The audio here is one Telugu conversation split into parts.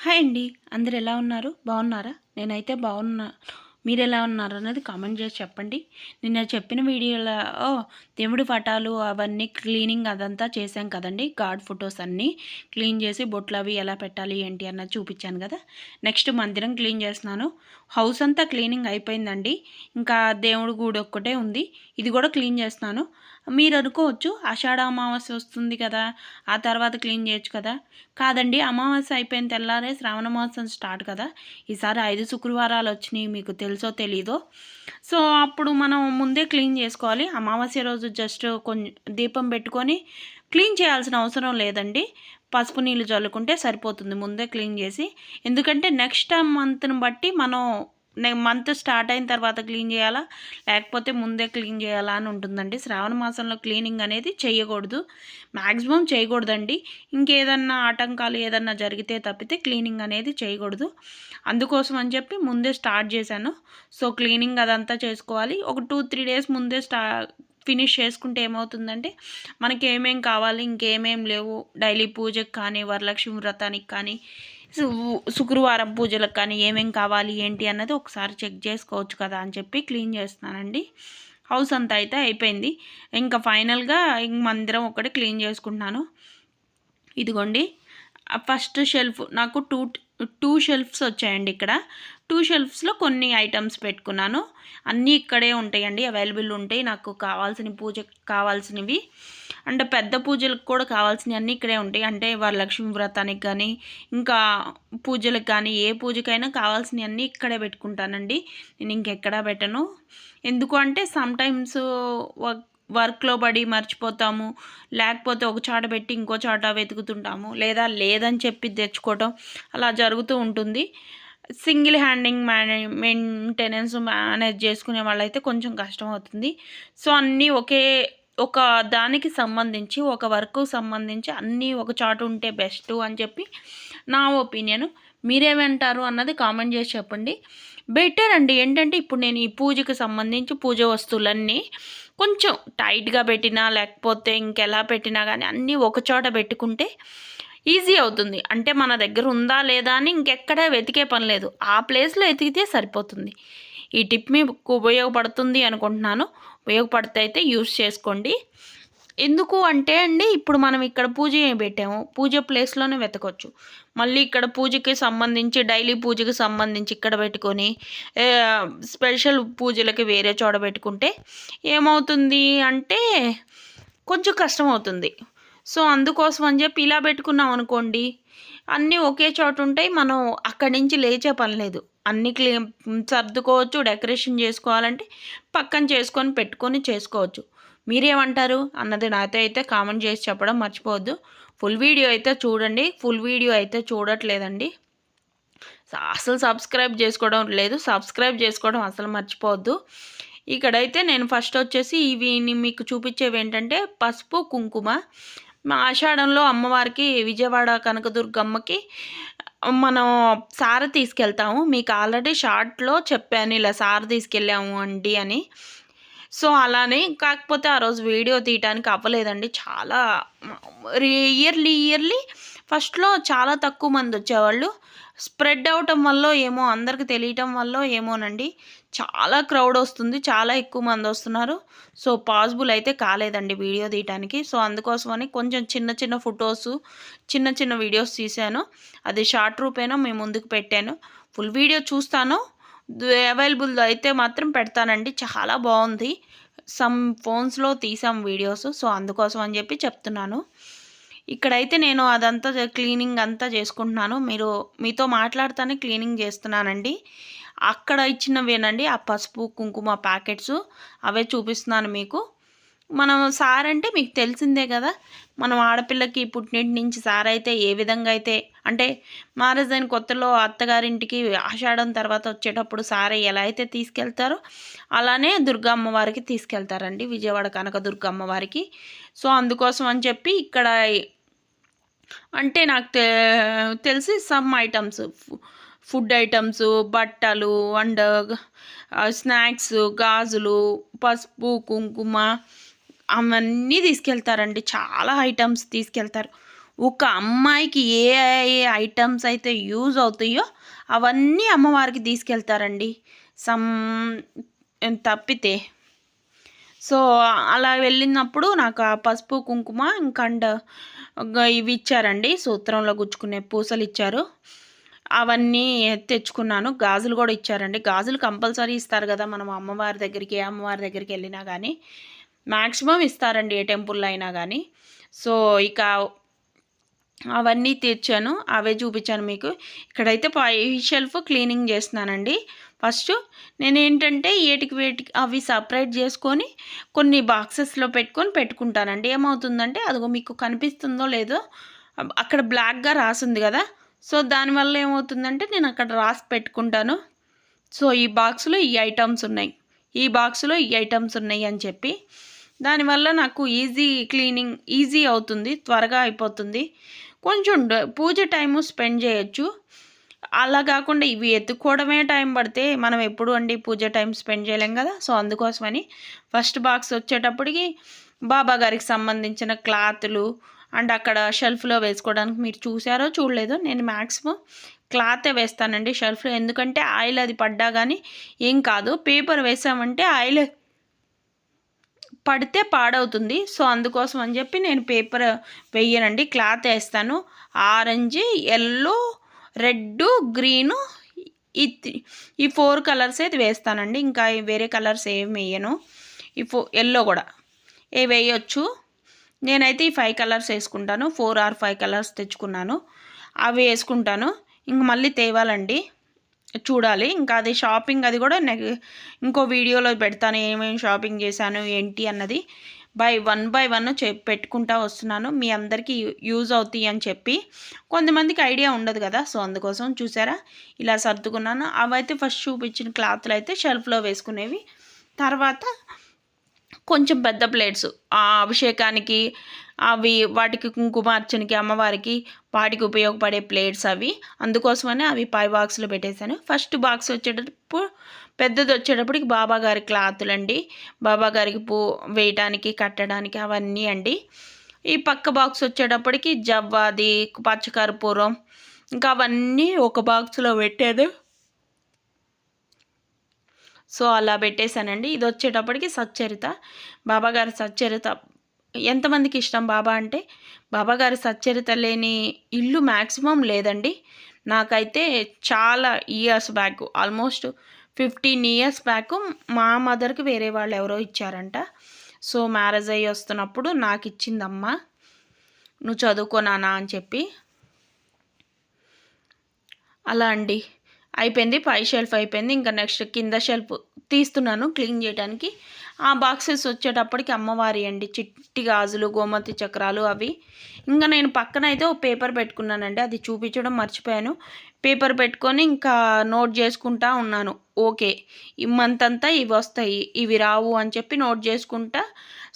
హాయ్ అండి. అందరూ ఎలా ఉన్నారు? బాగున్నారా? నేనైతే బాగున్నా. మీరెలా ఉన్నారు అన్నది కామెంట్ చేసి చెప్పండి. నిన్న చెప్పిన వీడియోలో దేవుడి పటాలు అవన్నీ క్లీనింగ్ అదంతా చేశాం కదండీ. గాడ్ ఫొటోస్ అన్నీ క్లీన్ చేసి బొట్లు అవి ఎలా పెట్టాలి ఏంటి అన్నది చూపించాను కదా. నెక్స్ట్ మందిరం క్లీన్ చేస్తున్నాను. హౌస్ అంతా క్లీనింగ్ అయిపోయిందండి. ఇంకా దేవుడి గుడి ఒక్కటే ఉంది. ఇది కూడా క్లీన్ చేస్తున్నాను. మీరు అనుకోవచ్చు ఆషాఢ అమావాస్య వస్తుంది కదా, ఆ తర్వాత క్లీన్ చేయొచ్చు కదా. కాదండి, అమావాస్య అయిపోయిన తెల్లారే శ్రావణ మాసం స్టార్ట్ కదా. ఈసారి 5 శుక్రవారాలు వచ్చినాయి, మీకు తెలుసో తెలీదో. సో అప్పుడు మనం ముందే క్లీన్ చేసుకోవాలి. అమావాస్య రోజు జస్ట్ కొంచెం దీపం పెట్టుకొని క్లీన్ చేయాల్సిన అవసరం లేదండి. పసుపు నీళ్ళు చల్లుకుంటే సరిపోతుంది ముందే క్లీన్ చేసి. ఎందుకంటే నెక్స్ట్ మంత్ని బట్టి మనం మంత్ స్టార్ట్ అయిన తర్వాత క్లీన్ చేయాలా, లేకపోతే ముందే క్లీన్ చేయాలా అని ఉంటుందండి. శ్రావణ మాసంలో క్లీనింగ్ అనేది చేయకూడదు, మ్యాక్సిమం చేయకూడదండి. ఇంకేదన్నా ఆటంకాలు ఏదన్నా జరిగితే తప్పితే క్లీనింగ్ అనేది చేయకూడదు. అందుకోసం అని చెప్పి ముందే స్టార్ట్ చేశాను. సో క్లీనింగ్ అదంతా చేసుకోవాలి. ఒక 2-3 డేస్ ముందే ఫినిష్ చేసుకుంటే ఏమవుతుందంటే మనకి ఏమేం కావాలి, ఇంకేమేం లేవు, డైలీ పూజకు కానీ వరలక్ష్మి వ్రతానికి కానీ శుక్రవారం పూజలకు కానీ ఏమేం కావాలి ఏంటి అన్నది ఒకసారి చెక్ చేసుకోవచ్చు కదా అని చెప్పి క్లీన్ చేస్తున్నానండి. హౌస్ అంతా అయితే అయిపోయింది. ఇంకా ఫైనల్గా మందిరం ఒకటి క్లీన్ చేసుకుంటున్నాను. ఇదిగోండి ఫస్ట్ షెల్ఫ్ నాకు టూ షెల్ఫ్స్ వచ్చాయండి. ఇక్కడ 2 షెల్ఫ్స్లో కొన్ని ఐటమ్స్ పెట్టుకున్నాను. అన్నీ ఇక్కడే ఉంటాయండి, అవైలబుల్ ఉంటాయి. నాకు కావాల్సిన పూజకు కావాల్సినవి అంటే పెద్ద పూజలకు కూడా కావాల్సినవి అన్నీ ఇక్కడే ఉంటాయి. అంటే వరలక్ష్మి వ్రతానికి కానీ ఇంకా పూజలకు కానీ ఏ పూజకైనా కావాల్సినవి అన్నీ ఇక్కడే పెట్టుకుంటానండి. నేను ఇంకెక్కడా పెట్టను. ఎందుకు అంటే సమ్టైమ్స్ వర్క్లో పడి మర్చిపోతాము, లేకపోతే ఒక చాట పెట్టి ఇంకో చాట వెతుకుతుంటాము, లేదా లేదని చెప్పి తెచ్చుకోవటం అలా జరుగుతూ ఉంటుంది. సింగిల్ హ్యాండింగ్ మెయింటెనెన్స్ మేనేజ్ చేసుకునే వాళ్ళైతే కొంచెం కష్టం అవుతుంది. సో అన్నీ ఒక దానికి సంబంధించి ఒక వర్క్ సంబంధించి అన్నీ ఒక చాటు ఉంటే బెస్ట్ అని చెప్పి నా ఒపీనియన్. మీరేమంటారు అన్నది కామెంట్ చేసి చెప్పండి. బెటర్ అండి. ఏంటంటే ఇప్పుడు నేను ఈ పూజకి సంబంధించి పూజ వస్తువులన్నీ కొంచెం టైట్గా పెట్టినా లేకపోతే ఇంకెలా పెట్టినా కానీ అన్నీ ఒక చోట పెట్టుకుంటే ఈజీ అవుతుంది. అంటే మన దగ్గర ఉందా లేదా అని ఇంకెక్కడ వెతికే పని లేదు, ఆ ప్లేస్లో ఎతికితే సరిపోతుంది. ఈ టిప్ మీకు ఉపయోగపడుతుంది అనుకుంటున్నాను. ఉపయోగపడితే అయితే యూస్ చేసుకోండి. ఎందుకు అంటే అండి, ఇప్పుడు మనం ఇక్కడ పూజ పెట్టాము, పూజ ప్లేస్లోనే వెతకొచ్చు. మళ్ళీ ఇక్కడ పూజకి సంబంధించి డైలీ పూజకి సంబంధించి ఇక్కడ పెట్టుకొని స్పెషల్ పూజలకి వేరే చోట పెట్టుకుంటే ఏమవుతుంది అంటే కొంచెం కష్టం అవుతుంది. సో అందుకోసం అని చెప్పి ఇలా పెట్టుకున్నాం అనుకోండి, అన్నీ ఒకే చోట ఉంటాయి. మనం అక్కడి నుంచి లేచే పని లేదు. అన్నీ సర్దుకోవచ్చు. డెకరేషన్ చేసుకోవాలంటే పక్కన చేసుకొని పెట్టుకొని చేసుకోవచ్చు. మీరేమంటారు అన్నది నాతో అయితే కామెంట్ చేసి చెప్పడం మర్చిపోవద్దు. ఫుల్ వీడియో అయితే చూడండి. ఫుల్ వీడియో అయితే చూడట్లేదండి, అసలు సబ్స్క్రైబ్ చేసుకోవడం లేదు. సబ్స్క్రైబ్ చేసుకోవడం అసలు మర్చిపోవద్దు. ఇక్కడైతే నేను ఫస్ట్ వచ్చేసి ఇవి మీకు చూపించేవి ఏంటంటే పసుపు కుంకుమ. ఆషాఢంలో అమ్మవారికి విజయవాడ కనకదుర్గమ్మకి మనం సార తీసుకెళ్తాము. మీకు ఆల్రెడీ షార్ట్లో చెప్పాను ఇలా సార తీసుకెళ్ళాము అండి అని. సో అలానే, కాకపోతే ఆ రోజు వీడియో తీయడానికి అవ్వలేదండి. చాలా ఇయర్లీ ఫస్ట్లో చాలా తక్కువ మంది వచ్చేవాళ్ళు. స్ప్రెడ్ అవటం వల్ల ఏమో, అందరికి తెలియటం వల్ల ఏమోనండి, చాలా క్రౌడ్ వస్తుంది, చాలా ఎక్కువ మంది వస్తున్నారు. సో పాసిబుల్ అయితే కాలేదండి వీడియో తీయటానికి. సో అందుకోసమని కొంచెం చిన్న ఫొటోస్ చిన్న వీడియోస్ తీశాను. అది షార్ట్ రూపేనో మేము ముందుకు పెట్టాను. ఫుల్ వీడియో చూస్తాను, అవైలబుల్ అయితే మాత్రం పెడతానండి. చాలా బాగుంది. సమ్ ఫోన్స్లో తీసాం వీడియోస్. సో అందుకోసం అని చెప్పి చెప్తున్నాను. ఇక్కడైతే నేను అదంతా క్లీనింగ్ అంతా చేసుకుంటున్నాను. మీతో మాట్లాడుతానే క్లీనింగ్ చేస్తున్నానండి. అక్కడ ఇచ్చినవేనండి ఆ పసుపు కుంకుమ ప్యాకెట్స్, అవే చూపిస్తున్నాను మీకు. మనం సార్ అంటే మీకు తెలిసిందే కదా, మనం ఆడపిల్లకి పుట్టినటి నుంచి సార్ అయితే ఏ విధంగా అయితే, అంటే మ్యారేజ్ అయిన కొత్తలో అత్తగారింటికి ఆషాఢం తర్వాత వచ్చేటప్పుడు సారే ఎలా అయితే తీసుకెళ్తారో అలానే దుర్గా అమ్మవారికి తీసుకెళ్తారండి, విజయవాడ కనక దుర్గా అమ్మవారికి. సో అందుకోసం అని చెప్పి ఇక్కడ అంటే నాకు తెలిసి సమ్ ఐటమ్స్, ఫుడ్ ఐటమ్స్, బట్టలు అండ్ స్నాక్స్, గాజులు, పసుపు కుంకుమ అవన్నీ తీసుకెళ్తారండి. చాలా ఐటమ్స్ తీసుకెళ్తారు. ఒక అమ్మాయికి ఏ ఏ ఐటమ్స్ అయితే యూజ్ అవుతాయో అవన్నీ అమ్మవారికి తీసుకెళ్తారండి సమ్ తప్పితే. సో అలా వెళ్ళినప్పుడు నాకు ఆ పసుపు కుంకుమ ఇంకా ఇవి ఇచ్చారండి, సూత్రంలో గుచ్చుకునే పూసలు ఇచ్చారు. అవన్నీ తెచ్చుకున్నాను. గాజులు కూడా ఇచ్చారండి. గాజులు కంపల్సరీ ఇస్తారు కదా మనం అమ్మవారి దగ్గరికి, ఏ అమ్మవారి దగ్గరికి వెళ్ళినా కానీ మ్యాక్సిమం ఇస్తారండి, ఏ టెంపుల్లో అయినా కానీ. సో ఇక అవన్నీ తెచ్చాను, అవే చూపించాను మీకు. ఇక్కడైతే షెల్ఫ్ క్లీనింగ్ చేస్తున్నానండి. ఫస్ట్ నేనేంటంటే వేటికి అవి సపరేట్ చేసుకొని కొన్ని బాక్సెస్లో పెట్టుకుంటానండి. ఏమవుతుందంటే అదిగో మీకు కనిపిస్తుందో లేదో అక్కడ బ్లాక్గా రాసింది కదా, సో దానివల్ల ఏమవుతుందంటే నేను అక్కడ రాసి పెట్టుకుంటాను. సో ఈ బాక్స్లో ఈ ఐటమ్స్ ఉన్నాయి, ఈ బాక్స్లో ఈ ఐటమ్స్ ఉన్నాయి అని చెప్పి, దానివల్ల నాకు క్లీనింగ్ ఈజీ అవుతుంది, త్వరగా అయిపోతుంది. కొంచెం పూజ టైము స్పెండ్ చేయొచ్చు. అలా కాకుండా ఇవి ఎత్తుక్కోవడమే టైం పడితే మనం ఎప్పుడు అండి పూజ టైం స్పెండ్ చేయలేం కదా. సో అందుకోసమని ఫస్ట్ బాక్స్ వచ్చేటప్పటికి బాబా గారికి సంబంధించిన క్లాతులు అండ్ అక్కడ షెల్ఫ్లో వేసుకోవడానికి మీరు చూసారో చూడలేదో, నేను మ్యాక్సిమం క్లాతే వేస్తానండి షెల్ఫ్లో. ఎందుకంటే ఆయిల్ అది పడ్డా కానీ ఏం కాదు, పేపర్ వేసామంటే ఆయిల్ పడితే పాడవుతుంది. సో అందుకోసం అని చెప్పి నేను పేపర్ వేయనండి, క్లాత్ వేస్తాను. ఆరెంజ్, ఎల్లో, రెడ్, గ్రీను, ఈ 4 కలర్స్ అయితే వేస్తానండి. ఇంకా వేరే కలర్స్ ఏమి వేయను. ఎల్లో కూడా వేయచ్చు. నేనైతే ఈ 5 కలర్స్ వేసుకుంటాను. 4 or 5 కలర్స్ తెచ్చుకున్నాను, అవి వేసుకుంటాను. ఇంక మళ్ళీ తేవాలండి, చూడాలి. ఇంకా అది షాపింగ్ అది కూడా ఇంకో వీడియోలో పెడతాను, ఏమేమి షాపింగ్ చేశాను ఏంటి అన్నది. వన్ బై వన్ పెట్టుకుంటా వస్తున్నాను, మీ అందరికీ యూజ్ అవుతాయి అని చెప్పి. కొంతమందికి ఐడియా ఉండదు కదా, సో అందుకోసం చూసారా ఇలా సర్దుకున్నాను. అవైతే ఫస్ట్ చూపించిన క్లాత్లు అయితే షెల్ఫ్లో వేసుకునేవి. తర్వాత కొంచెం పెద్ద ప్లేట్స్ అభిషేకానికి వాటికి కుంకుమార్చనకి అమ్మవారికి వాటికి ఉపయోగపడే ప్లేట్స్ అవి, అందుకోసమని అవి పై బాక్స్లో పెట్టేశాను. ఫస్ట్ బాక్స్ వచ్చేటప్పుడు పెద్దది వచ్చేటప్పటికి బాబాగారి క్లాతులండి, బాబాగారికి వేయటానికి కట్టడానికి అవన్నీ అండి. ఈ పక్క బాక్స్ వచ్చేటప్పటికి జవ్వాది, పచ్చకర్పూరం, ఇంకా అవన్నీ ఒక బాక్స్లో పెట్టాను. సో అలా పెట్టేశానండి. ఇది వచ్చేటప్పటికి సచ్చరిత, బాబాగారి సచ్చరిత. ఎంతమందికి ఇష్టం బాబా అంటే? బాబాగారి సచ్చరిత లేని ఇల్లు మ్యాక్సిమం లేదండి. నాకైతే చాలా years back, almost 15 years back మా మదర్కి వేరే వాళ్ళు ఎవరో ఇచ్చారంట. సో మ్యారేజ్ అయ్యి వస్తున్నప్పుడు నాకు ఇచ్చిందమ్మ, నువ్వు చదువుకోనానా అని చెప్పి. అలా అండి అయిపోయింది. పై షెల్ఫ్ అయిపోయింది. ఇంకా నెక్స్ట్ కింద షెల్ఫ్ తీస్తున్నాను క్లీన్ చేయడానికి. ఆ బాక్సెస్ వచ్చేటప్పటికి అమ్మవారి అండి, చిట్టి గాజులు, గోమతి చక్రాలు అవి. ఇంకా నేను పక్కన అయితే ఒక పేపర్ పెట్టుకున్నానండి, అది చూపించడం మర్చిపోయాను. పేపర్ పెట్టుకొని ఇంకా నోట్ చేసుకుంటా ఉన్నాను. ఓకే ఈ మంత్ అంతా ఇవి వస్తాయి, ఇవి రావు అని చెప్పి నోట్ చేసుకుంటా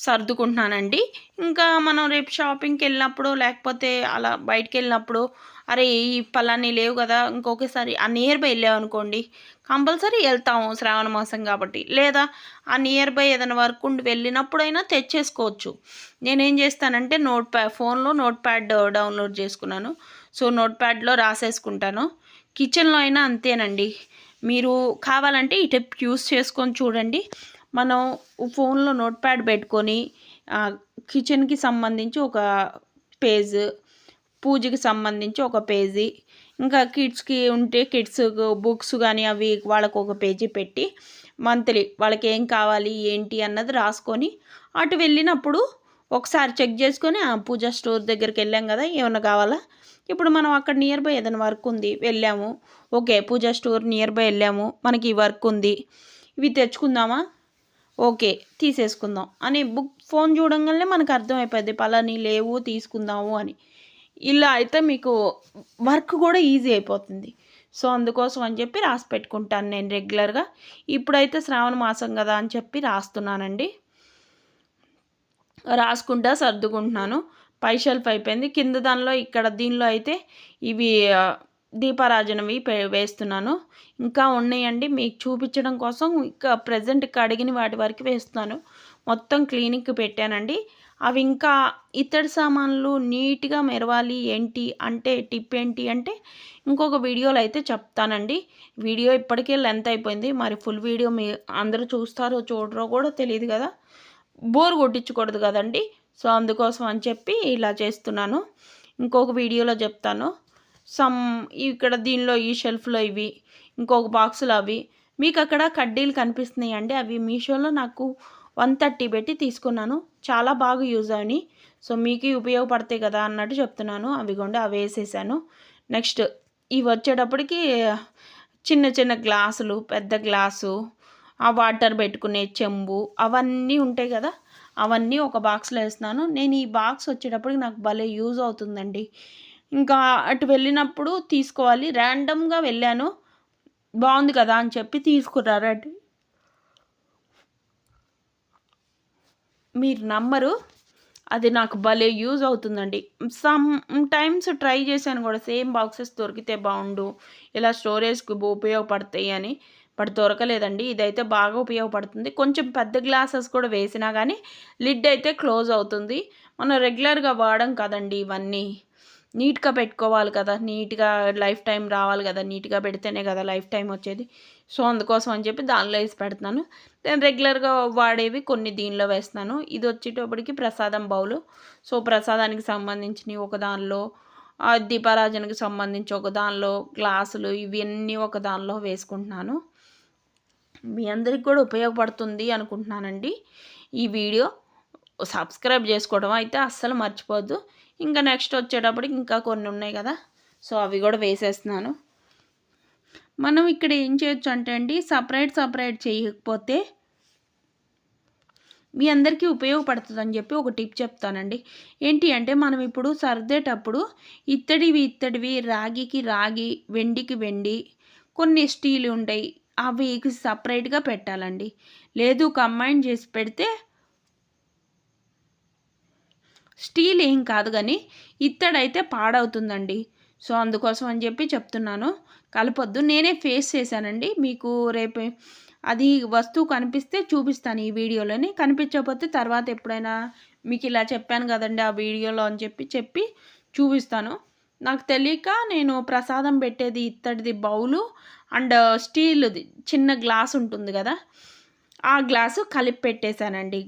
సర్దుకుంటున్నానండి. ఇంకా మనం రేపు షాపింగ్కి వెళ్ళినప్పుడు లేకపోతే అలా బయటికి వెళ్ళినప్పుడు అరే ఈ పలాన్ని లేవు కదా, ఇంకొకసారి ఆ నియర్ బై వెళ్ళామనుకోండి, కంపల్సరీ వెళ్తాము శ్రావణ మాసం కాబట్టి. లేదా ఆ నియర్ బై ఏదైనా వర్క్ ఉండి వెళ్ళినప్పుడైనా తెచ్చేసుకోవచ్చు. నేనేం చేస్తానంటే ఫోన్లో నోట్ ప్యాడ్ డౌన్లోడ్ చేసుకున్నాను. సో నోట్ ప్యాడ్లో రాసేసుకుంటాను. కిచెన్లో అయినా అంతేనండి. మీరు కావాలంటే ఈ టిప్ యూస్ చేసుకొని చూడండి. మనం ఫోన్లో నోట్ ప్యాడ్ పెట్టుకొని కిచెన్కి సంబంధించి ఒక పేజ్, పూజకి సంబంధించి ఒక పేజీ, ఇంకా కిడ్స్కి ఉంటే కిడ్స్ బుక్స్ కానీ అవి వాళ్ళకు ఒక పేజీ పెట్టి మంత్లీ వాళ్ళకి ఏం కావాలి ఏంటి అన్నది రాసుకొని అటు వెళ్ళినప్పుడు ఒకసారి చెక్ చేసుకొని పూజా స్టోర్ దగ్గరికి వెళ్ళాం కదా, ఏమన్నా కావాలా, ఇప్పుడు మనం అక్కడ నియర్ బై ఏదైనా వర్క్ ఉంది వెళ్ళాము, okay Pooja store near by వెళ్ళాము, మనకి ఈ వర్క్ ఉంది, ఇవి తెచ్చుకుందామా, ఓకే తీసేసుకుందాం అని ఫోన్ చూడంగానే మనకు అర్థమైపోద్ది పలాని లేవు తీసుకుందాము అని. ఇలా అయితే మీకు వర్క్ కూడా ఈజీ అయిపోతుంది. సో అందుకోసం అని చెప్పి రాసి పెట్టుకుంటాను నేను రెగ్యులర్గా. ఇప్పుడైతే శ్రావణ మాసం కదా అని చెప్పి రాస్తున్నానండి, రాసుకుంటా సర్దుకుంటున్నాను. పై షెల్ఫ్ అయిపోయింది. కింద ఇక్కడ దీనిలో అయితే ఇవి దీపారాజనవి వేస్తున్నాను. ఇంకా ఉన్నాయండి మీకు చూపించడం కోసం, ఇంకా ప్రజెంట్ కడిగిన వాటి వరకు వేస్తున్నాను. మొత్తం క్లీనింగ్కి పెట్టానండి. అవి ఇంకా ఇత్తడి సామాన్లు నీట్గా మెరవాలి ఏంటి అంటే టిప్ ఏంటి అంటే ఇంకొక వీడియోలో అయితే చెప్తానండి. వీడియో ఇప్పటికే లెంత్ అయిపోయింది. మరి ఫుల్ వీడియో మీ అందరూ చూస్తారో చూడరో కూడా తెలియదు కదా, బోర్ కొట్టించకూడదు కదండి. సో అందుకోసం అని చెప్పి ఇలా చేస్తున్నాను. ఇంకొక వీడియోలో చెప్తాను. సమ్ ఇక్కడ దీనిలో ఈ షెల్ఫ్లో ఇవి, ఇంకొక బాక్సులు అవి. మీకు అక్కడ కడ్డీలు కనిపిస్తున్నాయి అండి, అవి మీషోలో నాకు 130 పెట్టి తీసుకున్నాను. చాలా బాగా యూజ్ అయినాయి. సో మీకు ఉపయోగపడతాయి కదా అన్నట్టు చెప్తున్నాను. అవిగోండి అవి వేసేసాను. నెక్స్ట్ ఇవి వచ్చేటప్పటికి చిన్న చిన్న గ్లాసులు, పెద్ద గ్లాసు, ఆ వాటర్ పెట్టుకునే చెంబు అవన్నీ ఉంటాయి కదా, అవన్నీ ఒక బాక్స్లో వేస్తున్నాను. నేను ఈ బాక్స్ వచ్చేటప్పటికి నాకు భలే యూజ్ అవుతుందండి. ఇంకా అటు వెళ్ళినప్పుడు తీసుకోవాలి, ర్యాండమ్గా వెళ్ళాను, బాగుంది కదా అని చెప్పి తీసుకున్నారండి. మీరు నమ్మరు, అది నాకు భలే యూజ్ అవుతుందండి. సమ్ టైమ్స్ ట్రై చేశాను కూడా, సేమ్ బాక్సెస్ దొరికితే బాగుండు, ఇలా స్టోరేజ్కి ఉపయోగపడతాయి అని, బట్ దొరకలేదండి. ఇదైతే బాగా ఉపయోగపడుతుంది. కొంచెం పెద్ద గ్లాసెస్ కూడా వేసినా కానీ లిడ్ అయితే క్లోజ్ అవుతుంది. మనం రెగ్యులర్గా వాడం కదండి ఇవన్నీ, నీట్గా పెట్టుకోవాలి కదా, నీట్గా లైఫ్ టైం రావాలి కదా, నీట్గా పెడితేనే కదా లైఫ్ టైం వచ్చేది. సో అందుకోసం అని చెప్పి దానిలో వేసి పెడుతున్నాను. నేను రెగ్యులర్గా వాడేవి కొన్ని దీనిలో వేస్తున్నాను. ఇది వచ్చేటప్పటికి ప్రసాదం బౌలు. సో ప్రసాదానికి సంబంధించినవి ఒక దానిలో, దీపారాజనకి సంబంధించి ఒక దానిలో, గ్లాసులు ఇవన్నీ ఒక దానిలో వేసుకుంటున్నాను. మీ అందరికి కూడా ఉపయోగపడుతుంది అనుకుంటున్నానండి ఈ వీడియో. సబ్స్క్రైబ్ చేసుకోవడం అయితే అస్సలు మర్చిపోవద్దు. ఇంకా నెక్స్ట్ వచ్చేటప్పటికి ఇంకా కొన్ని ఉన్నాయి కదా, సో అవి కూడా వేసేస్తున్నాను. మనం ఇక్కడ ఏం చేయొచ్చు అంటే అండి, సపరేట్ చేయకపోతే మీ అందరికీ ఉపయోగపడుతుందని చెప్పి ఒక టిప్ చెప్తానండి. ఏంటి అంటే మనం ఇప్పుడు సర్దేటప్పుడు ఇత్తడివి రాగికి రాగి, వెండికి వెండి, కొన్ని స్టీల్ ఉంటాయి, అవి సపరేట్గా పెట్టాలండి. లేదు కంబైన్ చేసి పెడితే స్టీల్ ఏం కాదు కానీ ఇత్తడైతే పాడవుతుందండి. సో అందుకోసం అని చెప్పి చెప్తున్నాను, కలపొద్దు. నేనే ఫేస్ చేశానండి. మీకు రేపు అది వస్తువు కనిపిస్తే చూపిస్తాను ఈ వీడియోలోని, కనిపించకపోతే తర్వాత ఎప్పుడైనా మీకు ఇలా చెప్పాను కదండి ఆ వీడియోలో అని చెప్పి చూపిస్తాను. నాకు తెలియక నేను ప్రసాదం పెట్టేది ఇత్తడిది బౌలు అండ్ స్టీల్ది చిన్న గ్లాస్ ఉంటుంది కదా, ఆ గ్లాసు కలిపి పెట్టేశానండి.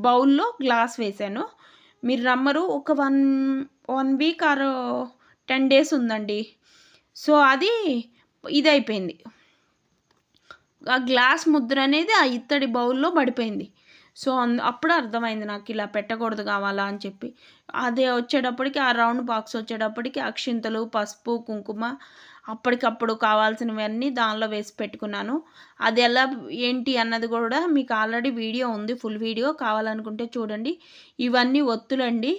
బౌల్లో గ్లాస్ వేసాను. మీరు నమ్మరు, ఒక 1 వీక్ ఆర్ 10 డేస్ ఉందండి. సో అది ఇదైపోయింది, ఆ గ్లాస్ ముద్ర అనేది ఆ ఇత్తడి బౌల్లో పడిపోయింది. సో అప్పుడు అర్థమైంది నాకు ఇలా పెట్టకూడదు కావాలా అని చెప్పి. అదే వచ్చేటప్పటికి ఆ రౌండ్ బాక్స్ వచ్చేటప్పటికి అక్షింతలు, పసుపు, కుంకుమ అప్పటికప్పుడు కావాల్సినవన్నీ దానిలో వేసి పెట్టుకున్నాను. అది ఎలా ఏంటి అన్నది కూడా మీకు ఆల్రెడీ వీడియో ఉంది, ఫుల్ వీడియో కావాలనుకుంటే చూడండి. ఇవన్నీ ఒత్తులండి.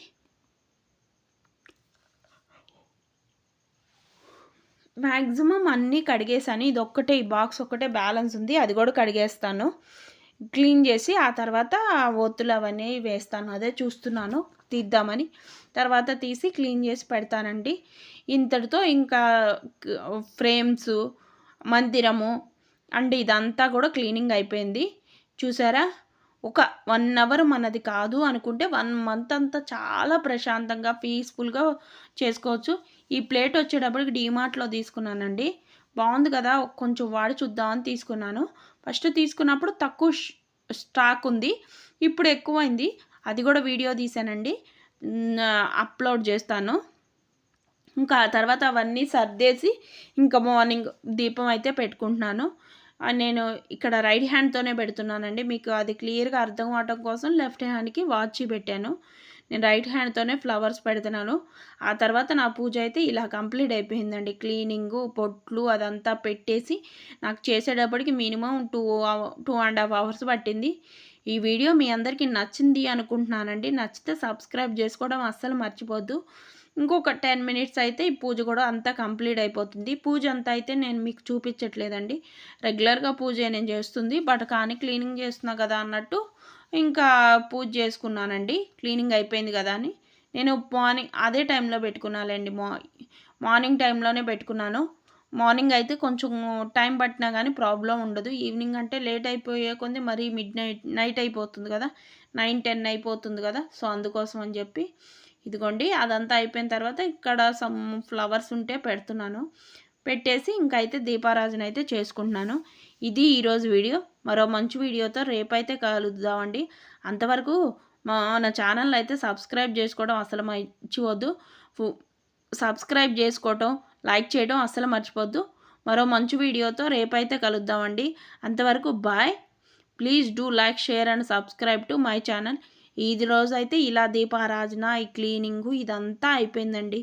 మ్యాక్సిమం అన్నీ కడిగేసాను. ఇదొక్కటే, ఈ బాక్స్ ఒక్కటే బ్యాలెన్స్ ఉంది, అది కూడా కడిగేస్తాను క్లీన్ చేసి. ఆ తర్వాత ఒత్తులు అవన్నీ వేస్తాను. అదే చూస్తున్నాను తీద్దామని, తర్వాత తీసి క్లీన్ చేసి పెడతానండి. ఇంతటితో ఇంకా ఫ్రేమ్స్, మందిరము అండ్ ఇదంతా కూడా క్లీనింగ్ అయిపోయింది. చూసారా, ఒక 1 అవర్ మనది కాదు అనుకుంటే 1 మంత్ అంతా చాలా ప్రశాంతంగా పీస్ఫుల్గా చేసుకోవచ్చు. ఈ ప్లేట్ వచ్చేటప్పటికి డీమార్ట్లో తీసుకున్నానండి. బాగుంది కదా, కొంచెం వాడి చూద్దామని తీసుకున్నాను. ఫస్ట్ తీసుకున్నప్పుడు తక్కువ స్టాక్ ఉంది, ఇప్పుడు ఎక్కువైంది. అది కూడా వీడియో తీసానండి, అప్లోడ్ చేస్తాను. ఇంకా ఆ తర్వాత అవన్నీ సర్దేసి ఇంకా మార్నింగ్ దీపం అయితే పెట్టుకుంటున్నాను. నేను ఇక్కడ రైట్ హ్యాండ్తోనే పెడుతున్నానండి, మీకు అది క్లియర్గా అర్థం అవడం కోసం లెఫ్ట్ హ్యాండ్కి వాచ్ పెట్టాను. నేను రైట్ హ్యాండ్తోనే ఫ్లవర్స్ పెడుతున్నాను. ఆ తర్వాత నా పూజ అయితే ఇలా కంప్లీట్ అయిపోయిందండి. క్లీనింగు, పొట్లు అదంతా పెట్టేసి నాకు చేసేటప్పటికి మినిమం 2.5 అవర్స్ పట్టింది. ఈ వీడియో మీ అందరికీ నచ్చింది అనుకుంటున్నానండి. నచ్చితే సబ్స్క్రైబ్ చేసుకోవడం అస్సలు మర్చిపోద్దు. ఇంకొక 10 మినిట్స్ అయితే ఈ పూజ కూడా అంతా కంప్లీట్ అయిపోతుంది. పూజ అంతా అయితే నేను మీకు చూపించట్లేదండి, రెగ్యులర్గా పూజ నేను చేస్తుంది, బట్ కానీ క్లీనింగ్ చేస్తున్నా కదా అన్నట్టు ఇంకా పూజ చేసుకున్నానండి. క్లీనింగ్ అయిపోయింది కదా అని నేను మార్నింగ్ అదే టైంలో పెట్టుకున్నానండి, మార్నింగ్ టైంలోనే పెట్టుకున్నాను. మార్నింగ్ అయితే కొంచెం టైం పట్టినా కానీ ప్రాబ్లం ఉండదు. ఈవినింగ్ అంటే లేట్ అయిపోయే కొద్దీ మరీ నైట్ అయిపోతుంది కదా, 9, 10 అయిపోతుంది కదా. సో అందుకోసం అని చెప్పి ఇదిగోండి అదంతా అయిపోయిన తర్వాత ఇక్కడ సమ్ ఫ్లవర్స్ ఉంటే పెడుతున్నాను. పెట్టేసి ఇంకైతే దీపారాజన అయితే చేసుకుంటున్నాను. ఇది ఈరోజు వీడియో. మరో మంచి వీడియోతో రేపైతే కలుద్దామండి. అంతవరకు మన ఛానల్ అయితే సబ్స్క్రైబ్ చేసుకోవడం అసలు మర్చిపోవద్దు. సబ్స్క్రైబ్ చేసుకోవటం, లైక్ చేయడం అస్సలు మర్చిపోద్దు. మరో మంచి వీడియోతో రేపైతే కలుద్దామండి. అంతవరకు bye. Please do like, share and subscribe to my channel. ఇది రోజైతే ఇలా దీపారాజన, ఈ క్లీనింగు ఇదంతా అయిపోయిందండి.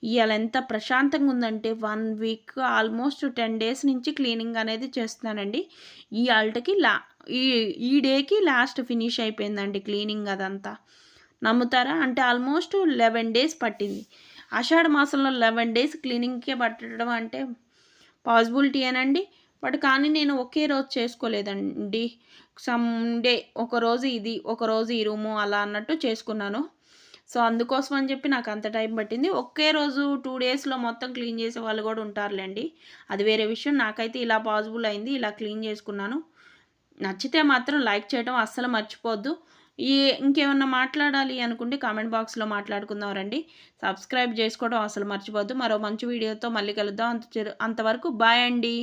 ఇవాళ ఎంత ప్రశాంతంగా ఉందంటే 1 వీక్ ఆల్మోస్ట్ 10 డేస్ నుంచి క్లీనింగ్ అనేది చేస్తున్నానండి. ఈ ఆల్టకి ఈ డేకి లాస్ట్ ఫినిష్ అయిపోయిందండి క్లీనింగ్ అదంతా. నమ్ముతారా? అంటే ఆల్మోస్ట్ 11 డేస్ పట్టింది. ఆషాఢ మాసంలో 11 డేస్ క్లీనింగ్కే పట్టడం అంటే పాసిబిలిటీయేనండి. బట్ కానీ నేను ఒకే రోజు చేసుకోలేదండి. సండే ఒకరోజు ఇది, ఒకరోజు ఈ రూము అలా అన్నట్టు చేసుకున్నాను. సో అందుకోసం అని చెప్పి నాకు అంత టైం పట్టింది. ఒకే రోజు 2 డేస్లో మొత్తం క్లీన్ చేసే వాళ్ళు కూడా ఉంటారులేండి, అది వేరే విషయం. నాకైతే ఇలా పాసిబుల్ అయింది, ఇలా క్లీన్ చేసుకున్నాను. నచ్చితే మాత్రం లైక్ చేయడం అస్సలు మర్చిపోవద్దు. ఇంకేమన్నా మాట్లాడాలి అనుకుంటే కామెంట్ బాక్స్లో మాట్లాడుకుందాం రండి. సబ్స్క్రైబ్ చేసుకోవడం అసలు మర్చిపోవద్దు. మరో మంచి వీడియోతో మళ్ళీ కలుద్దాం. అంతవరకు బాయ్ అండి.